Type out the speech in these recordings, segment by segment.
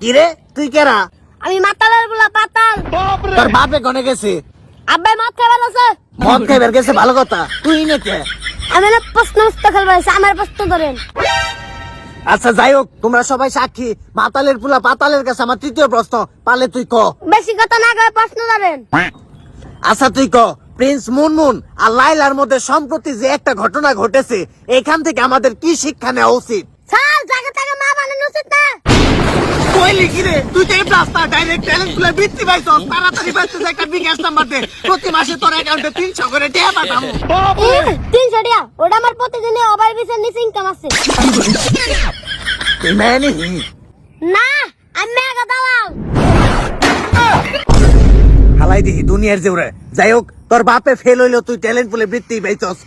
কিরে তুই কেরা? আমি মাতালের বলা পাতাল। তোর বাপে কোনে গেছে? আব্বাই মদ খাবার আছে। মদ খাইবার গেছে ভালো কথা, তুই নেকে? আমি না প্রশ্ন মুস্ত খেলবার আছে, আমার প্রশ্ন ধরেন। আচ্ছা যাই হোক, তোমরা সবাই সাক্ষী, মাতালের পুলা পাতালের কাছে আমার তৃতীয় প্রশ্ন, পালে তুই ক। বেশি কথা না কয়ে প্রশ্ন ধরেন। আচ্ছা তুই ক, প্রিন্স মুনমুন আর লাইলার মধ্যে সম্প্রতি যে একটা ঘটনা ঘটেছে, এখান থেকে আমাদের কি শিক্ষা নেওয়া উচিত? স্যার জায়গা থেকে মা বানানো উচিত না। কইলি কিরে, তুই তো এই রাস্তা ডাইরেক্ট ট্যালেন্ট গুলো বৃত্তি পাইছস, তাড়াতাড়ি পাইছস একটা বিকাশ নাম্বার দে, প্রতি মাসে তোর অ্যাকাউন্টে 300 করে টাকা পাঠামু। 300 টাকা, ওটা আমার প্রতিদিনে ওভার বিশের নিচে ইনকাম আছে। তুই মেয়ে নি? না, আমি মেগা দালাল। হালাই দিহি দুনিয়ার জেউরে। যাই হোক, তোর বাপে ফেল হইলো, তুই ট্যালেন্ট বলে বৃত্তি পাইছস।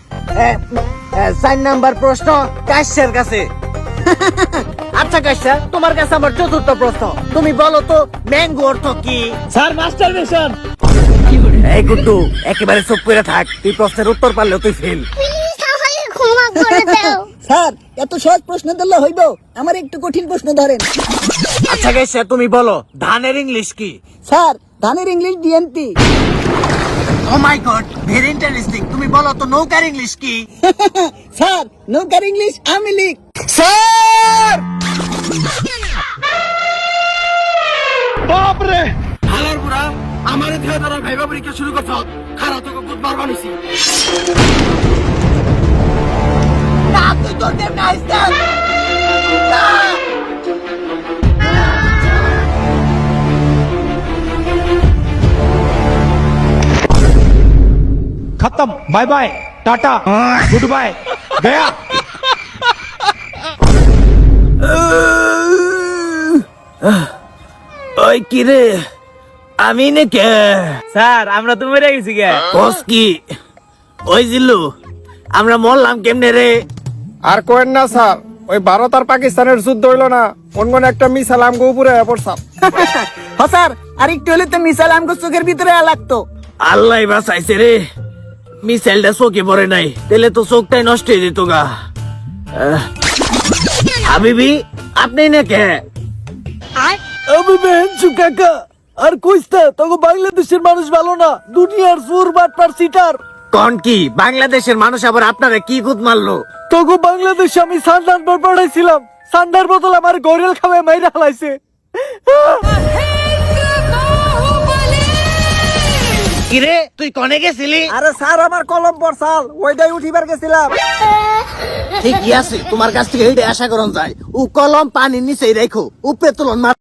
4 নাম্বার প্রশ্ন কাশ্যের কাছে। আচ্ছা কাশ্যা, তোমার কাছে আমার চতুর্থ প্রশ্ন, তুমি বলো তো ম্যাঙ্গো অর্থ কি? Sir masturbation. এই গুড্ডু, একেবারে চুপ করে থাক, তুই প্রশ্নের উত্তর পারলেও তুই ফেল। প্লিজ আমাকে ক্ষমা করে দাও। স্যার এত সহজ প্রশ্ন দিলে হইব, আমার একটু কঠিন প্রশ্ন ধরেন। আচ্ছা কাশ্যা, তুমি বলো ধানের ইংলিশ কি? স্যার ধানের ইংলিশ ডিএনপি। ও মাই গড, ভেরি ইন্টারেস্টিং। তুমি বলো তো নৌকার ইংলিশ কি? স্যার নৌকার ইংলিশ আমিলিক। স্যার! বাপরে হালার বুড়া, আমারে ধরে ধরে ভাইবা পরীক্ষা শুরু করছ, খারাপ তোকে বুধবার বানিয়েছি। না তুই তোর দেব না আইস্তান। खत्म, bye bye, tata, goodbye, गया। ওই কিরে, আমি নে কে? স্যার আমরা তো মরে গেছি গে। বস কি? ওই জিল্লু, আমরা মরলাম কেমনে রে? আর কোয়েন না স্যার, ওই ভারত আর পাকিস্তানের যুদ্ধ হইলো না, অন্য একটা মিসাইল আমগো উপরে পড়ছাম। হ্যাঁ স্যার, আর একটু হলে তো মিসাইল আমগো চোখের ভিতরে লাগতো। আল্লাহ বাঁচাইছে রে, মিসাইলটা চোখে পড়ে নাই, তাহলে তো চোখটাই নষ্ট হয়ে যেত গা। হাবিবি, আপনি না কে? আমি বেঞ্চু কাকা, আর কইস্তা তোকে বাংলাদেশের মানুষ ভালো না, দুনিয়ার সুর বাটপার সিটার। কোন কি বাংলাদেশের মানুষ আবার আপনারা কি গুদ মারলো? তোকে বাংলাদেশে আমি সান্ডার পর পড়াইছিলাম, সান্ডার বদল আমার গরিল খাবে মাইরা হালাইছে। কিরে তুই কনে গেছিলি? আরে স্যার আমার কলম পড়ছাল, ওইটাই উঠিবার গেছিলাম। ঠিকই আছে, তোমার কাছ থেকে এইটা আশা করন যায়। ও কলম পানির নিচেই রাখো, উপরে তুলন মার।